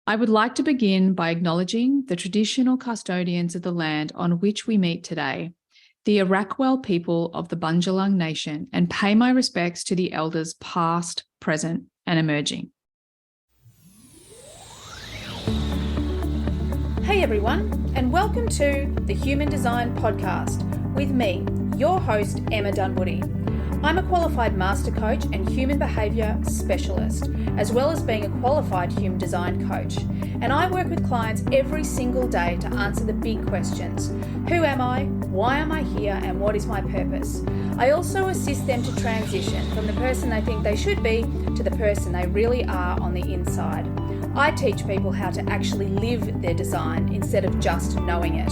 I would like to begin by acknowledging the traditional custodians of the land on which we meet today, the Arakwal people of the Bundjalung Nation, and pay my respects to the elders past, present, and emerging. Hey everyone, and welcome to the Human Design Podcast with me, your host, Emma Dunwoody. I'm a qualified master coach and human behaviour specialist, as well as being a qualified human design coach. And I work with clients every single day to answer the big questions. Who am I? Why am I here? And what is my purpose? I also assist them to transition from the person they think they should be to the person they really are on the inside. I teach people how to actually live their design instead of just knowing it.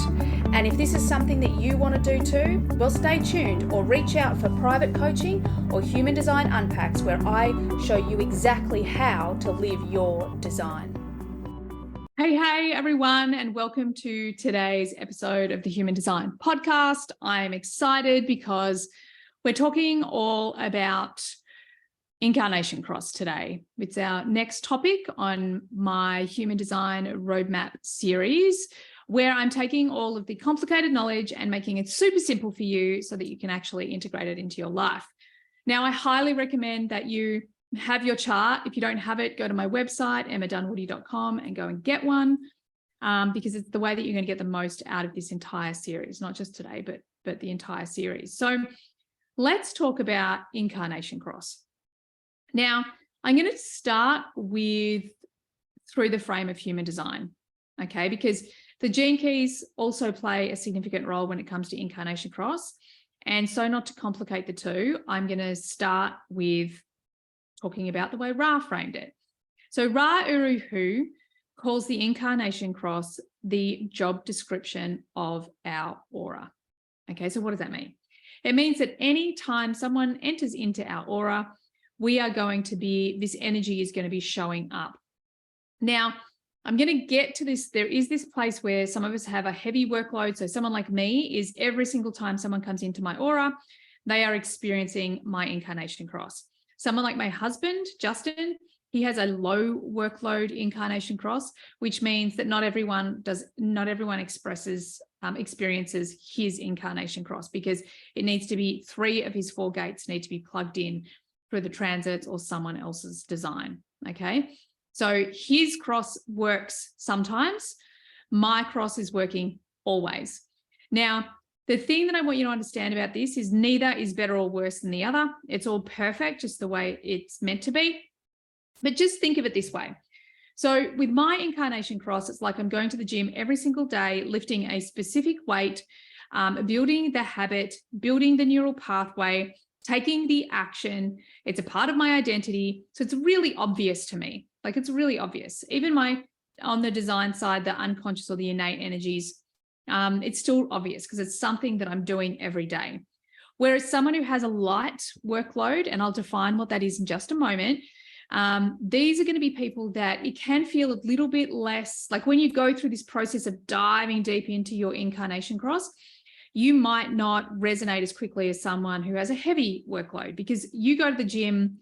And if this is something that you want to do too, well, stay tuned or reach out for private coaching or Human Design Unpacks, where I show you exactly how to live your design. Hey, everyone, and welcome to today's episode of the Human Design Podcast. I'm excited because we're talking all about Incarnation Cross today. It's our next topic on my Human Design Roadmap series, where I'm taking all of the complicated knowledge and making it super simple for you so that you can actually integrate it into your life. Now, I highly recommend that you have your chart. If you don't have it, go to my website, emmadunwoody.com, and go and get one, because it's the way that you're going to get the most out of this entire series, not just today, but the entire series. So let's talk about Incarnation Cross. Now, I'm going to start with through the frame of human design, okay? Because the gene keys also play a significant role when it comes to Incarnation Cross. And so not to complicate the two, I'm going to start with talking about the way Ra framed it. So Ra Uru Hu calls the Incarnation Cross the job description of our aura. Okay, so what does that mean? It means that any time someone enters into our aura, this energy is going to be showing up. Now, I'm going to get to this. There is this place where some of us have a heavy workload. So someone like me is every single time someone comes into my aura, they are experiencing my Incarnation Cross. Someone like my husband, Justin, he has a low workload Incarnation Cross, which means that not everyone experiences his Incarnation Cross, because it needs to be 3 of his 4 gates need to be plugged in through the transits or someone else's design. Okay. So his cross works sometimes. My cross is working always. Now, the thing that I want you to understand about this is neither is better or worse than the other. It's all perfect, just the way it's meant to be. But just think of it this way. So with my Incarnation Cross, it's like I'm going to the gym every single day, lifting a specific weight, building the habit, building the neural pathway, taking the action. It's a part of my identity. So it's really obvious to me. Like, it's really obvious. Even on the design side, the unconscious or the innate energies, it's still obvious because it's something that I'm doing every day. Whereas someone who has a light workload, and I'll define what that is in just a moment, these are going to be people that it can feel a little bit less, like when you go through this process of diving deep into your Incarnation Cross, you might not resonate as quickly as someone who has a heavy workload, because you go to the gym,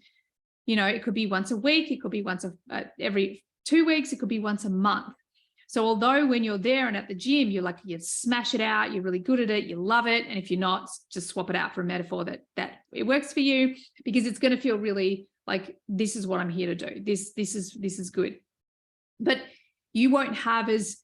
it could be once a week, it could be once every 2 weeks, it could be once a month. So although when you're there and at the gym, you smash it out, you're really good at it, you love it. And if you're not, just swap it out for a metaphor that it works for you, because it's going to feel really like, this is what I'm here to do. This is good. But you won't have as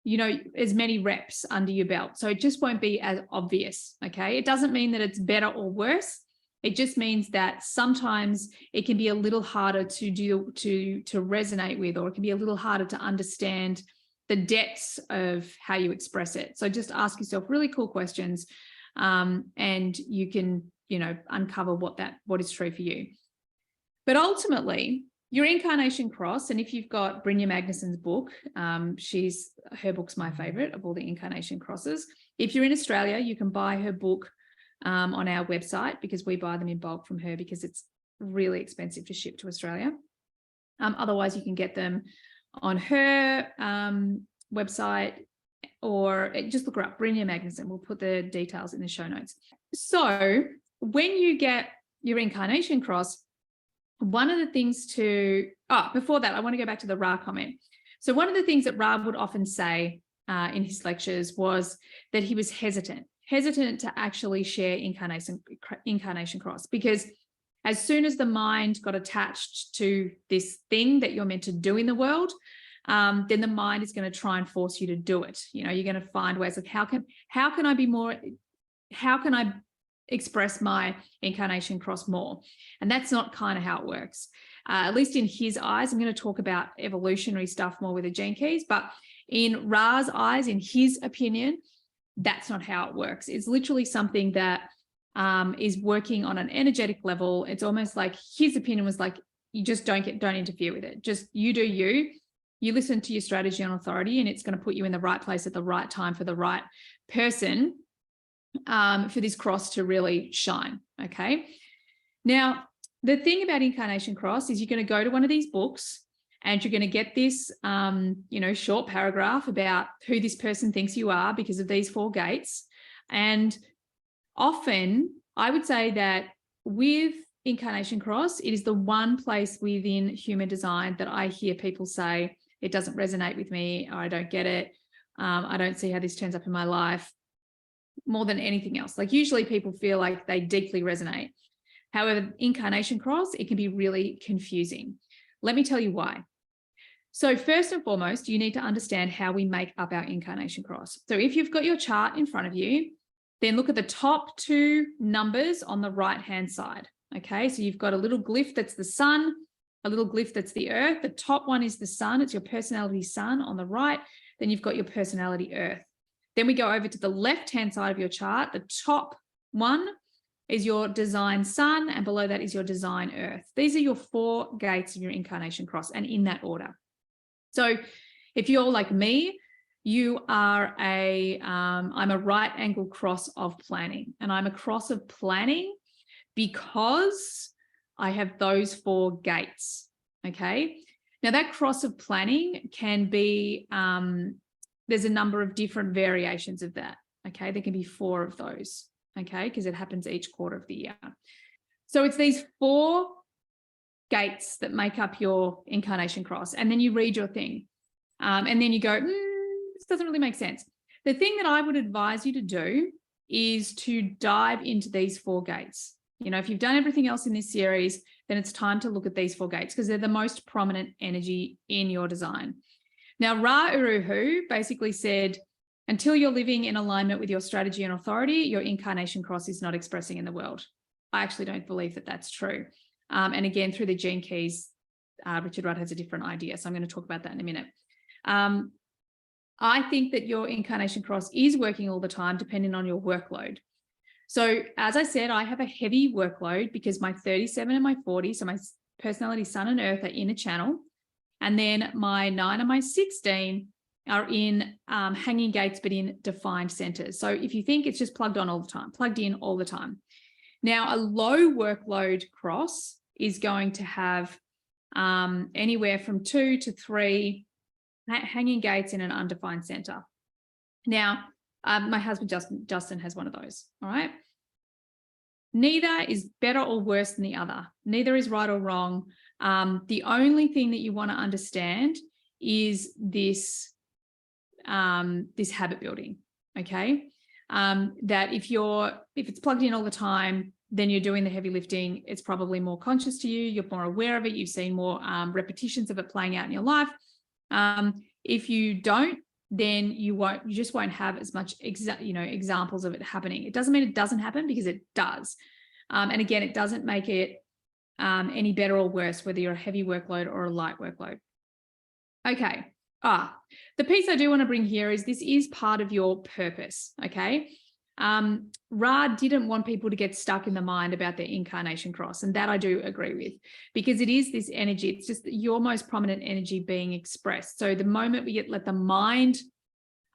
many reps under your belt. So it just won't be as obvious. Okay. It doesn't mean that it's better or worse. It just means that sometimes it can be a little harder to resonate with, or it can be a little harder to understand the depths of how you express it. So just ask yourself really cool questions, and you can, uncover what is true for you. But ultimately, your Incarnation Cross, and if you've got Brynja Magnuson's book, her book's my favorite of all the Incarnation Crosses. If you're in Australia, you can buy her book on our website, because we buy them in bulk from her, because it's really expensive to ship to Australia. Otherwise, you can get them on her website, or just look her up, Brynja Magnuson. We'll put the details in the show notes. So when you get your Incarnation Cross, one of the things before that, I want to go back to the Ra comment. So one of the things that Ra would often say in his lectures was that he was hesitant to actually share Incarnation Cross, because as soon as the mind got attached to this thing that you're meant to do in the world, then the mind is going to try and force you to do it. You know, you're going to find ways like, how can I express my Incarnation Cross more? And that's not kind of how it works. At least in his eyes. I'm going to talk about evolutionary stuff more with the gene keys, but in Ra's eyes, in his opinion, that's not how it works. It's literally something that is working on an energetic level. It's almost like his opinion was like, you just don't interfere with it. Just you do you listen to your strategy and authority, and it's going to put you in the right place at the right time for the right person for this cross to really shine. Okay. Now, the thing about Incarnation Cross is you're going to go to one of these books and you're going to get this, short paragraph about who this person thinks you are because of these 4 gates. And often I would say that with Incarnation Cross, it is the one place within human design that I hear people say, it doesn't resonate with me, or I don't get it. I don't see how this turns up in my life, more than anything else. Like usually people feel like they deeply resonate. However, Incarnation Cross, it can be really confusing. Let me tell you why. So first and foremost, you need to understand how we make up our Incarnation Cross. So if you've got your chart in front of you, then look at the top 2 numbers on the right-hand side. Okay, so you've got a little glyph that's the sun, a little glyph that's the earth. The top one is the sun. It's your personality sun on the right. Then you've got your personality earth. Then we go over to the left-hand side of your chart. The top one is your design sun, and below that is your design earth. These are your 4 gates of your Incarnation Cross, and in that order. So if you're like me, you are I'm a right angle cross of planning, and I'm a cross of planning because I have those 4 gates. Okay. Now that cross of planning can be, there's a number of different variations of that. Okay. There can be 4 of those. Okay. Because it happens each quarter of the year. So it's these 4 gates that make up your Incarnation Cross. And then you read your thing. And then you go, this doesn't really make sense. The thing that I would advise you to do is to dive into these 4 gates. You know, if you've done everything else in this series, then it's time to look at these 4 gates because they're the most prominent energy in your design. Now, Ra Uru Hu basically said, until you're living in alignment with your strategy and authority, your Incarnation Cross is not expressing in the world. I actually don't believe that that's true. And again, through the gene keys, Richard Rudd has a different idea. So I'm going to talk about that in a minute. I think that your Incarnation Cross is working all the time, depending on your workload. So as I said, I have a heavy workload because my 37 and my 40, so my personality sun and earth are in a channel. And then my 9 and my 16 are in hanging gates, but in defined centers. So if you think it's just plugged on all the time, plugged in all the time. Now, a low workload cross is going to have anywhere from 2 to 3 hanging gates in an undefined center. Now, my husband, Justin, has one of those. All right. Neither is better or worse than the other. Neither is right or wrong. The only thing that you want to understand is this habit building. Okay. That if it's plugged in all the time, then you're doing the heavy lifting. It's probably more conscious to you. You're more aware of it. You've seen more repetitions of it playing out in your life. If you don't, then you just won't have as much examples of it happening. It doesn't mean it doesn't happen, because it does. And again, it doesn't make it any better or worse, whether you're a heavy workload or a light workload. Okay. The piece I do want to bring here is this is part of your purpose. Okay. Ra didn't want people to get stuck in the mind about their Incarnation Cross, and that I do agree with, because it is this energy. It's just your most prominent energy being expressed. So the moment we let the mind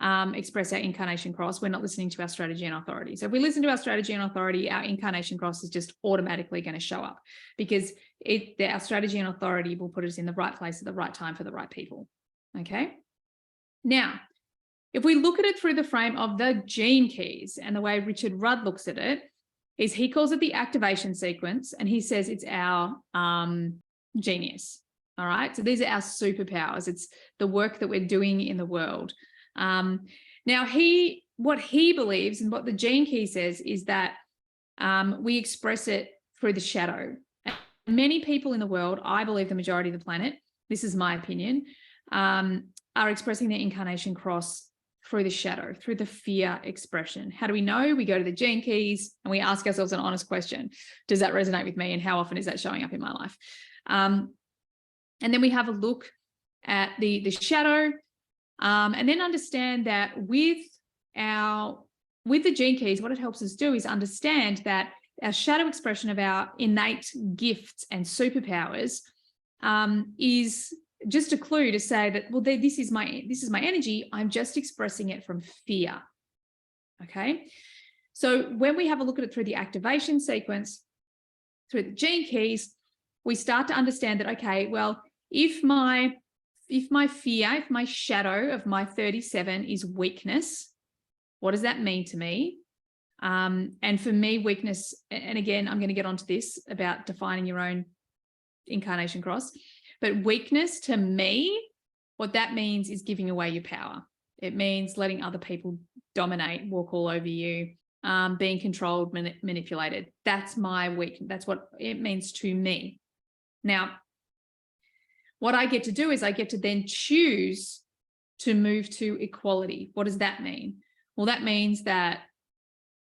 express our Incarnation Cross, we're not listening to our strategy and authority. So if we listen to our strategy and authority, our Incarnation Cross is just automatically going to show up, because our strategy and authority will put us in the right place at the right time for the right people. Okay. Now, if we look at it through the frame of the gene keys, and the way Richard Rudd looks at it is he calls it the activation sequence, and he says it's our genius. All right. So these are our superpowers. It's the work that we're doing in the world. Now, what he believes and what the Gene Key says is that we express it through the shadow. And many people in the world, I believe the majority of the planet, this is my opinion, are expressing their incarnation cross through the shadow, through the fear expression. How do we know? We go to the Gene Keys and we ask ourselves an honest question. Does that resonate with me? And how often is that showing up in my life? And then we have a look at the shadow, and then understand that with the Gene Keys, what it helps us do is understand that our shadow expression of our innate gifts and superpowers is just a clue to say that, well, this is my energy. I'm just expressing it from fear. Okay. So when we have a look at it through the activation sequence, through the Gene Keys, we start to understand that, okay, well, if my fear, if my shadow of my 37 is weakness, what does that mean to me? And for me, weakness, and again, I'm going to get onto this about defining your own incarnation cross, but weakness to me, what that means is giving away your power. It means letting other people dominate, walk all over you, being controlled, manipulated. That's my weakness. That's what it means to me. Now, what I get to do is I get to then choose to move to equality. What does that mean? Well, that means that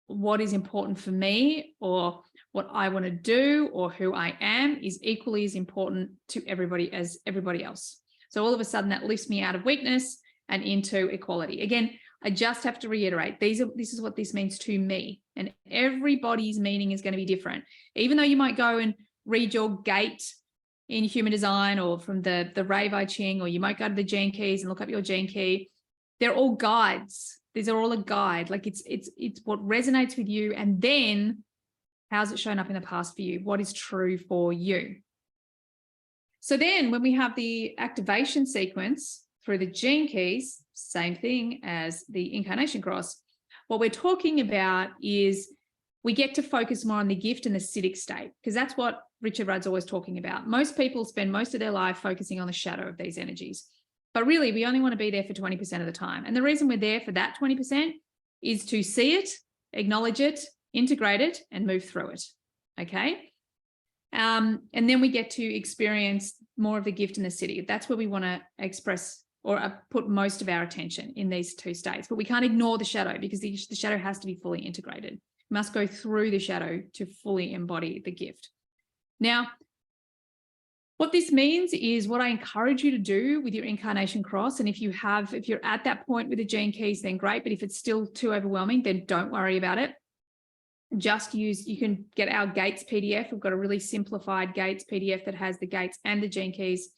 what is important for me or what I want to do or who I am is equally as important to everybody as everybody else. So all of a sudden that lifts me out of weakness and into equality. Again, I just have to reiterate, this is what this means to me, and everybody's meaning is going to be different. Even though you might go and read your gate in human design or from the Rave I Ching, or you might go to the Gene Keys and look up your Gene Key. They're all guides. These are all a guide. Like it's what resonates with you. And then how's it shown up in the past for you? What is true for you? So then when we have the activation sequence through the Gene Keys, same thing as the incarnation cross, what we're talking about is we get to focus more on the gift and the acidic state, because that's what Richard Rudd's always talking about. Most people spend most of their life focusing on the shadow of these energies, but really we only want to be there for 20% of the time. And the reason we're there for that 20% is to see it, acknowledge it, integrate it, and move through it. Okay. And then we get to experience more of the gift and the acidic. That's where we want to express or put most of our attention in these two states. But we can't ignore the shadow, because the shadow has to be fully integrated. We must go through the shadow to fully embody the gift. Now, what this means is what I encourage you to do with your incarnation cross. And if you're at that point with the Gene Keys, then great. But if it's still too overwhelming, then don't worry about it. You can get our Gates PDF. We've got a really simplified Gates PDF that has the Gates and the Gene Keys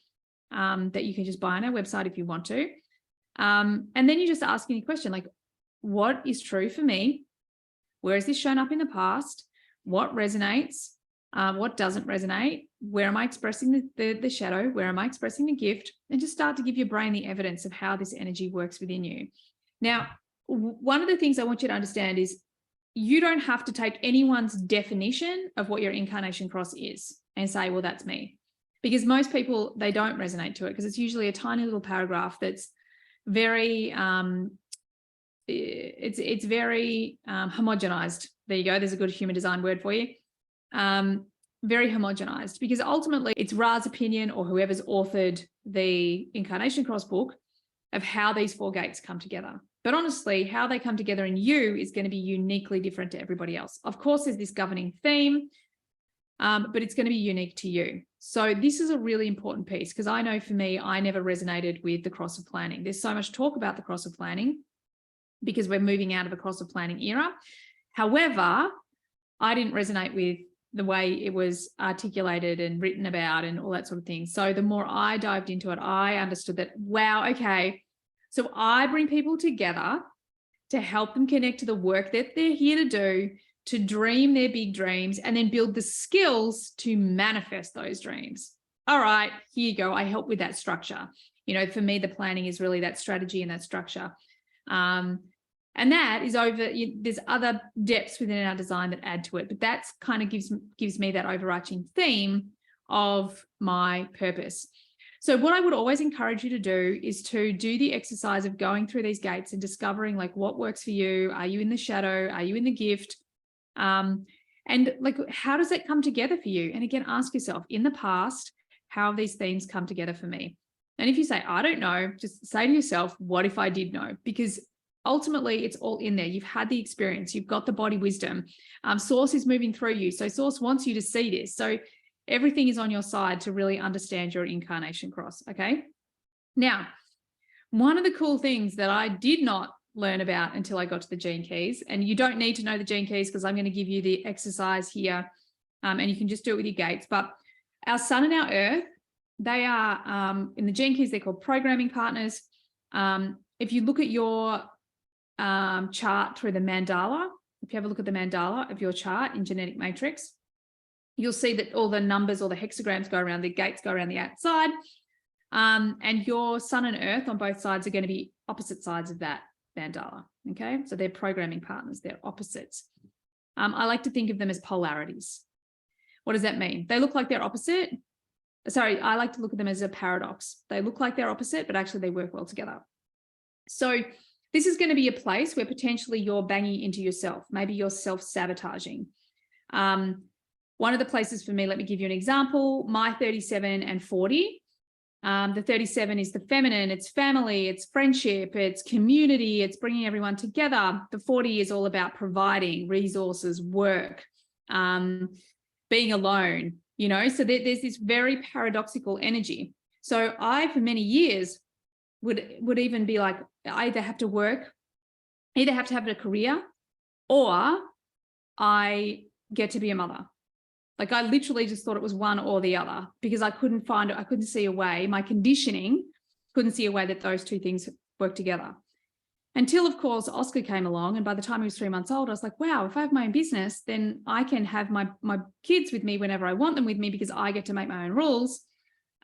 that you can just buy on our website if you want to. And then you just ask any question like, what is true for me? Where has this shown up in the past? What resonates? What doesn't resonate? Where am I expressing the shadow? Where am I expressing the gift? And just start to give your brain the evidence of how this energy works within you. Now, one of the things I want you to understand is you don't have to take anyone's definition of what your incarnation cross is and say, well, that's me. Because most people, they don't resonate to it, because it's usually a tiny little paragraph that's very, it's very homogenized. There you go. There's a good human design word for you. Very homogenized, because ultimately it's Ra's opinion, or whoever's authored the Incarnation Cross book, of how these four gates come together. But honestly, how they come together in you is going to be uniquely different to everybody else. Of course, there's this governing theme, but it's going to be unique to you. So this is a really important piece, because I know for me, I never resonated with the cross of planning. There's so much talk about the cross of planning because we're moving out of a cross of planning era. However, I didn't resonate with the way it was articulated and written about and all that sort of thing. So the more I dived into it, I understood that, wow, okay, so I bring people together to help them connect to the work that they're here to do, to dream their big dreams, and then build the skills to manifest those dreams. All right, here you go. I help with that structure. You know, for me, the planning is really that strategy and that structure. And that is there's other depths within our design that add to it, but that's kind of gives me that overarching theme of my purpose. So what I would always encourage you to do is to do the exercise of going through these gates and discovering like what works for you. Are you in the shadow? Are you in the gift? And like, how does that come together for you? And again, ask yourself, in the past, how have these themes come together for me? And if you say, I don't know, just say to yourself, what if I did know? Because ultimately it's all in there. You've had the experience, you've got the body wisdom. Source is moving through you. So Source wants you to see this. So everything is on your side to really understand your incarnation cross. Okay. Now, one of the cool things that I did not learn about until I got to the gene keys, and you don't need to know the gene keys because I'm going to give you the exercise here, and you can just do it with your gates. But our sun and our earth, they are in the gene keys, they're called programming partners. If you look at your chart through the mandala, if you have a look at the mandala of your chart in genetic matrix, you'll see that all the numbers, all the hexagrams go around, the gates go around the outside, and your sun and earth on both sides are going to be opposite sides of that mandala. Okay, so they're programming partners, they're opposites. I like to think of them as polarities. What does that mean? They look like they're opposite. Sorry, I like to look at them as a paradox. They look like they're opposite, but actually they work well together. So this is going to be a place where potentially you're banging into yourself. Maybe you're self-sabotaging. One of the places for me, let me give you an example, my 37 and 40. The 37 is the feminine, it's family, it's friendship, it's community, it's bringing everyone together. The 40 is all about providing resources, work, being alone, you know, so there's this very paradoxical energy. So I, for many years, would even be like, I either have to work, either have to have a career, or I get to be a mother. Like I literally just thought it was one or the other because I couldn't find it. I couldn't see a way. My conditioning couldn't see a way that those two things work together. Until, of course, Oscar came along. And by the time he was 3 months old, I was like, wow, if I have my own business, then I can have my kids with me whenever I want them with me because I get to make my own rules.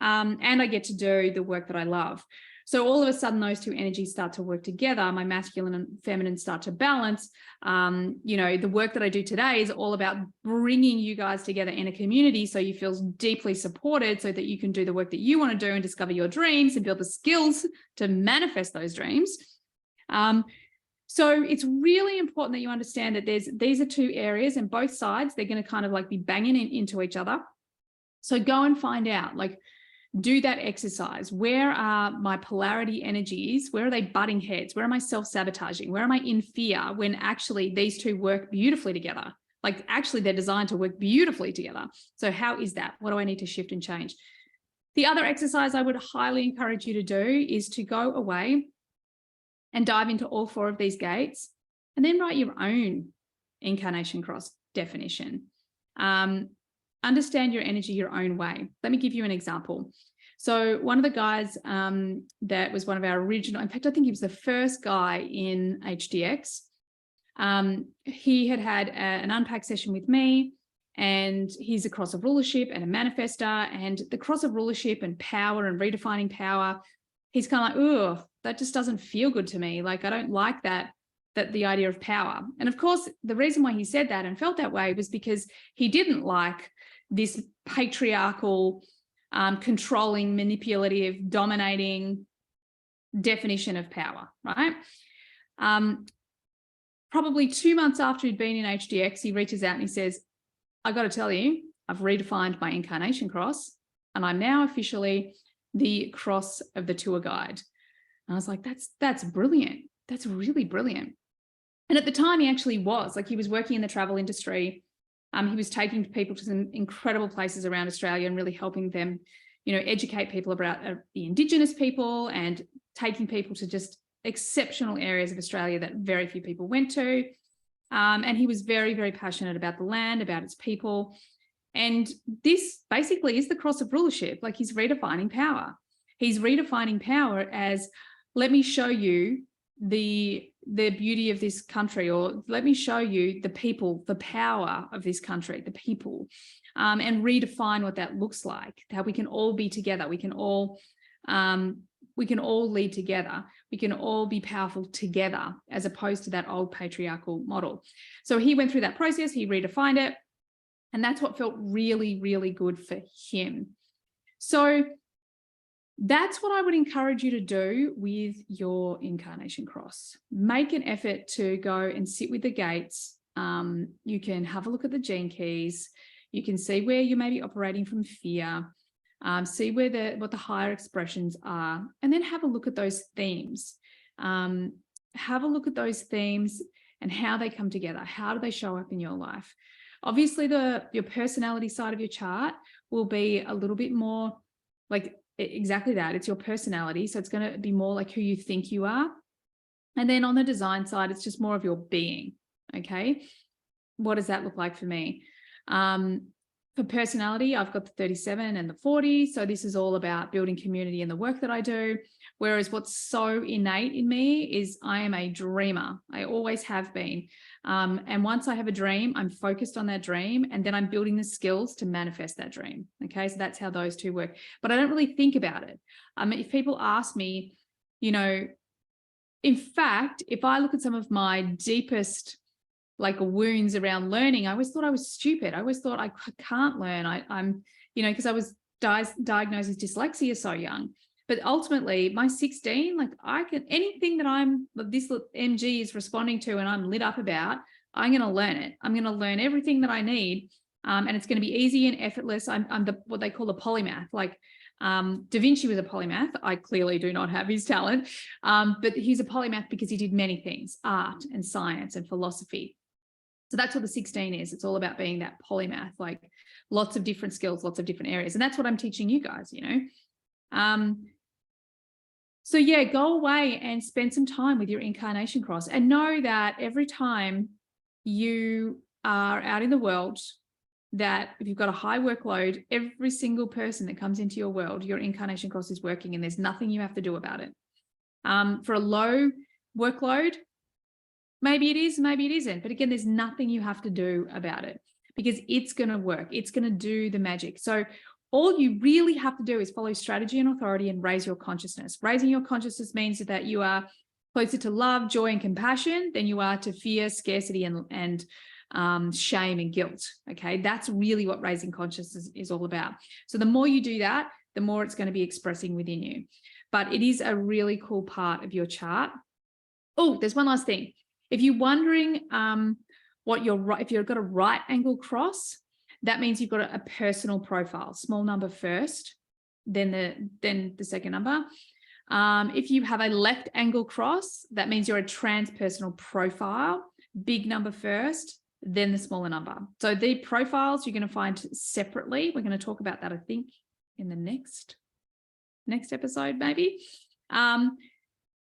And I get to do the work that I love. So all of a sudden, those two energies start to work together. My masculine and feminine start to balance. You know, the work that I do today is all about bringing you guys together in a community so you feel deeply supported so that you can do the work that you want to do and discover your dreams and build the skills to manifest those dreams. So it's really important that you understand that these are two areas, and both sides, they're going to kind of like be banging into each other. So go and find out, like, do that exercise. Where are my polarity energies? Where are they butting heads? Where am I self-sabotaging? Where am I in fear when actually these two work beautifully together? Like actually they're designed to work beautifully together. So how is that? What do I need to shift and change? The other exercise I would highly encourage you to do is to go away and dive into all 4 of these gates and then write your own incarnation cross definition. Understand your energy your own way. Let me give you an example. So one of the guys that was one of our original, in fact, I think he was the first guy in HDX. He had an unpack session with me, and he's a cross of rulership and a manifestor, and the cross of rulership and power and redefining power, he's kind of like, oh, that just doesn't feel good to me. Like, I don't like that the idea of power. And of course, the reason why he said that and felt that way was because he didn't like this patriarchal, controlling, manipulative, dominating definition of power, right? Probably 2 months after he'd been in HDX, he reaches out and he says, I got to tell you, I've redefined my incarnation cross, and I'm now officially the cross of the tour guide. And I was like, that's brilliant. That's really brilliant. And at the time he actually was, like, he was working in the travel industry. He was taking people to some incredible places around Australia and really helping them, you know, educate people about the Indigenous people and taking people to just exceptional areas of Australia that very few people went to. And he was very, very passionate about the land, about its people. And this basically is the cross of rulership. Like, he's redefining power. He's redefining power as, let me show you the beauty of this country, or let me show you the people, the power of this country, the people, and redefine what that looks like, how we can all be together. We can all lead together. We can all be powerful together, as opposed to that old patriarchal model. So he went through that process, he redefined it, and that's what felt really, really good for him. So That's what I would encourage you to do with your incarnation cross. Make an effort to go and sit with the gates. You can have a look at the gene keys. You can see where you may be operating from fear. See where what the higher expressions are, and then have a look at those themes. Have a look at those themes and how they come together. How do they show up in your life? Obviously, your personality side of your chart will be a little bit more like exactly that. It's your personality. So it's going to be more like who you think you are. And then on the design side, it's just more of your being. Okay. What does that look like for me? For personality, I've got the 37 and the 40. So this is all about building community in the work that I do. Whereas what's so innate in me is I am a dreamer. I always have been. And once I have a dream, I'm focused on that dream, and then I'm building the skills to manifest that dream. Okay, so that's how those two work. But I don't really think about it. If people ask me, in fact, if I look at some of my deepest wounds around learning, I always thought I was stupid. I always thought I can't learn. I'm, because I was diagnosed with dyslexia so young. But ultimately, my 16, anything that this MG is responding to and I'm lit up about, I'm going to learn it. I'm going to learn everything that I need. And it's going to be easy and effortless. I'm what they call a polymath. Da Vinci was a polymath. I clearly do not have his talent. But he's a polymath because he did many things, art and science and philosophy. So that's what the 16 is. It's all about being that polymath, lots of different skills, lots of different areas. And that's what I'm teaching you guys, So yeah, go away and spend some time with your incarnation cross, and know that every time you are out in the world, that if you've got a high workload, every single person that comes into your world, your incarnation cross is working, and there's nothing you have to do about it. For a low workload, maybe it is, maybe it isn't. But again, there's nothing you have to do about it because it's going to work. It's going to do the magic. So all you really have to do is follow strategy and authority and raise your consciousness. Raising your consciousness means that you are closer to love, joy, and compassion than you are to fear, scarcity, and shame and guilt. Okay, that's really what raising consciousness is all about. So the more you do that, the more it's going to be expressing within you. But it is a really cool part of your chart. Oh, there's one last thing. If you're wondering if you've got a right angle cross, that means you've got a personal profile, small number first, then the second number. If you have a left angle cross, that means you're a transpersonal profile, big number first, then the smaller number. So the profiles you're going to find separately. We're going to talk about that, I think, in the next episode, maybe.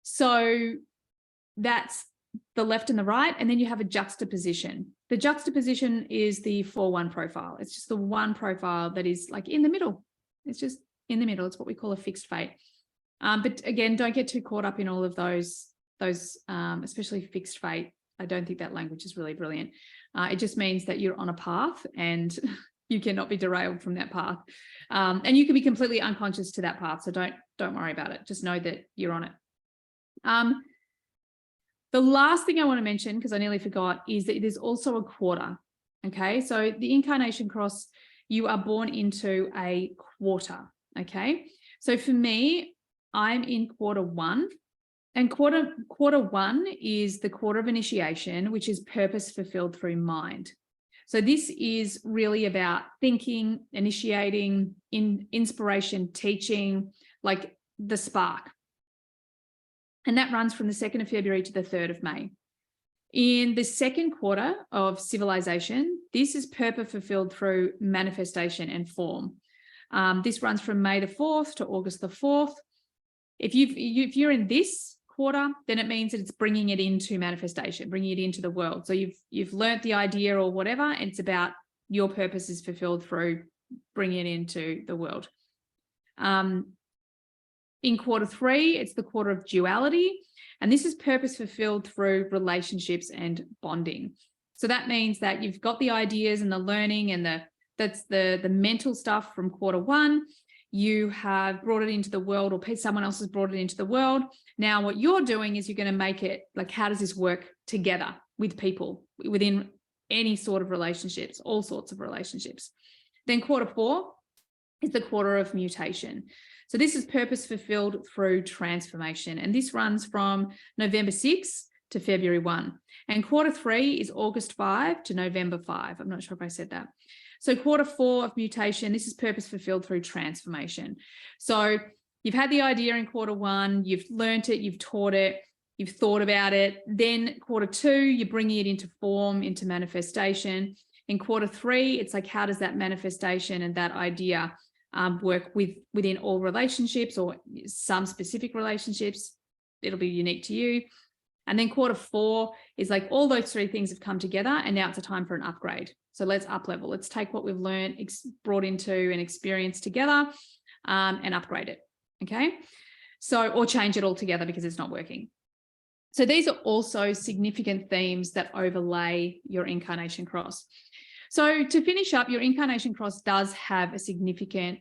So that's the left and the right, and then you have a juxtaposition. The juxtaposition is the 4-1 profile. It's just the one profile that is in the middle. It's just in the middle. It's what we call a fixed fate. But again, don't get too caught up in all of those, especially fixed fate. I don't think that language is really brilliant. It just means that you're on a path and you cannot be derailed from that path. And you can be completely unconscious to that path. So don't worry about it. Just know that you're on it. The last thing I want to mention, because I nearly forgot, is that there's also a quarter. Okay, so the incarnation cross, you are born into a quarter. Okay, so for me, I'm in quarter 1, and quarter 1 is the quarter of initiation, which is purpose fulfilled through mind. So this is really about thinking, initiating, inspiration, teaching, the spark. And that runs from the 2nd of February to the 3rd of May. In the second quarter of civilization, this is purpose fulfilled through manifestation and form. This runs from May the 4th to August the 4th. If you're in this quarter, then it means that it's bringing it into manifestation, bringing it into the world. So you've learnt the idea or whatever, and it's about your purpose is fulfilled through bringing it into the world. In quarter 3, it's the quarter of duality, and this is purpose fulfilled through relationships and bonding. So that means that you've got the ideas and the learning and that's the mental stuff from quarter 1. You have brought it into the world, or someone else has brought it into the world. Now what you're doing is you're going to make it how does this work together with people within any sort of relationships, all sorts of relationships. Then quarter 4 is the quarter of mutation. So this is purpose fulfilled through transformation. And this runs from November 6 to February 1. And quarter 3 is August 5 to November 5. I'm not sure if I said that. So quarter 4 of mutation, this is purpose fulfilled through transformation. So you've had the idea in quarter 1, you've learnt it, you've taught it, you've thought about it. Then quarter 2, you're bringing it into form, into manifestation. In quarter 3, it's like, how does that manifestation and that idea work within all relationships or some specific relationships? It'll be unique to you. And then quarter 4 is like all those 3 things have come together, and now it's a time for an upgrade. So let's up level. Let's take what we've learned, brought into and experienced together, and upgrade it. Okay. So, or change it altogether because it's not working. So these are also significant themes that overlay your incarnation cross. So to finish up, your incarnation cross does have a significant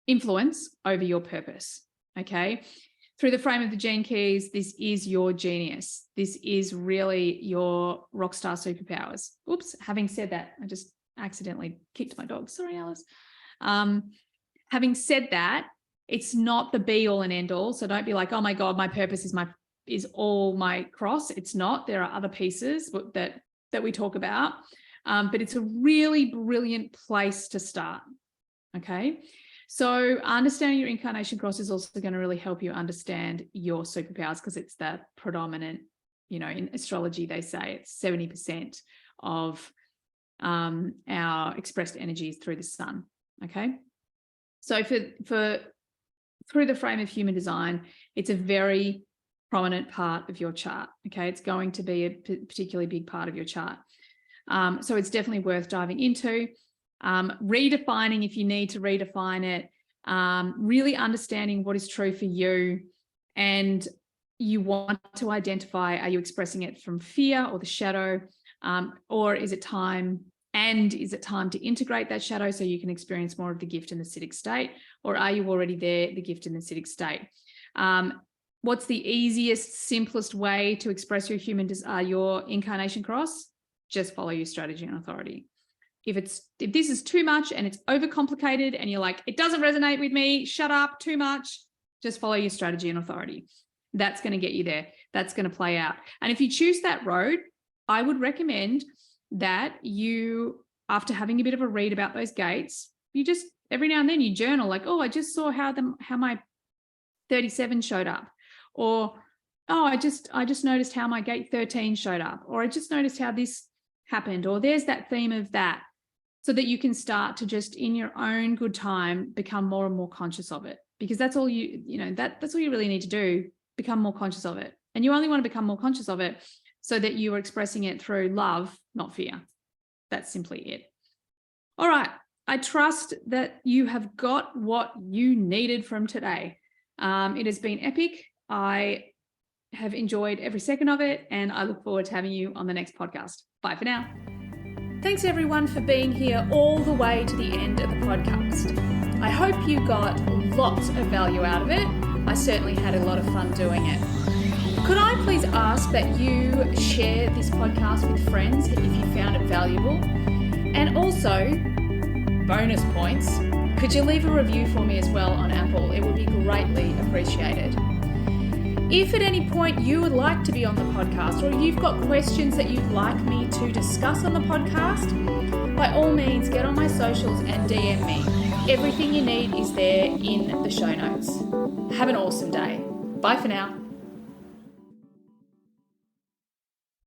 influence over your purpose. Okay. Through the frame of the gene keys, this is your genius. This is really your rock star superpowers. Oops. Having said that, I just accidentally kicked my dog. Sorry, Alice. Having said that, it's not the be all and end all. So don't be like, oh my God, my purpose is all my cross. It's not. There are other pieces that we talk about, but it's a really brilliant place to start. Okay. So understanding your incarnation cross is also going to really help you understand your superpowers, because it's the predominant, in astrology, they say it's 70% of our expressed energies through the sun. Okay. So through the frame of human design, it's a very prominent part of your chart. Okay. It's going to be a particularly big part of your chart. So it's definitely worth diving into. Redefining if you need to redefine it, really understanding what is true for you, and you want to identify, are you expressing it from fear or the shadow, or is it time to integrate that shadow so you can experience more of the gift in the Siddhic state, or are you already there, the gift in the Siddhic state? What's the easiest, simplest way to express your incarnation cross? Just follow your strategy and authority. If this is too much and it's overcomplicated and you're like, it doesn't resonate with me, shut up, too much, just follow your strategy and authority. That's going to get you there. That's going to play out. And if you choose that road, I would recommend that you, after having a bit of a read about those gates, you just every now and then you journal, like, oh, I just saw how my 37 showed up, or oh, I just noticed how my gate 13 showed up, or I just noticed how this happened, or there's that theme of that, so that you can start to just in your own good time become more and more conscious of it, because that's all that's all you really need to do, become more conscious of it. And you only want to become more conscious of it so that you are expressing it through love, not fear. That's simply it. All right. I trust that you have got what you needed from today. It has been epic. I have enjoyed every second of it, and I look forward to having you on the next podcast. Bye for now. Thanks everyone for being here all the way to the end of the podcast. I hope you got lots of value out of it. I certainly had a lot of fun doing it. Could I please ask that you share this podcast with friends if you found it valuable? And also, bonus points, could you leave a review for me as well on Apple? It would be greatly appreciated. If at any point you would like to be on the podcast, or you've got questions that you'd like me to discuss on the podcast, by all means get on my socials and DM me. Everything you need is there in the show notes. Have an awesome day. Bye for now.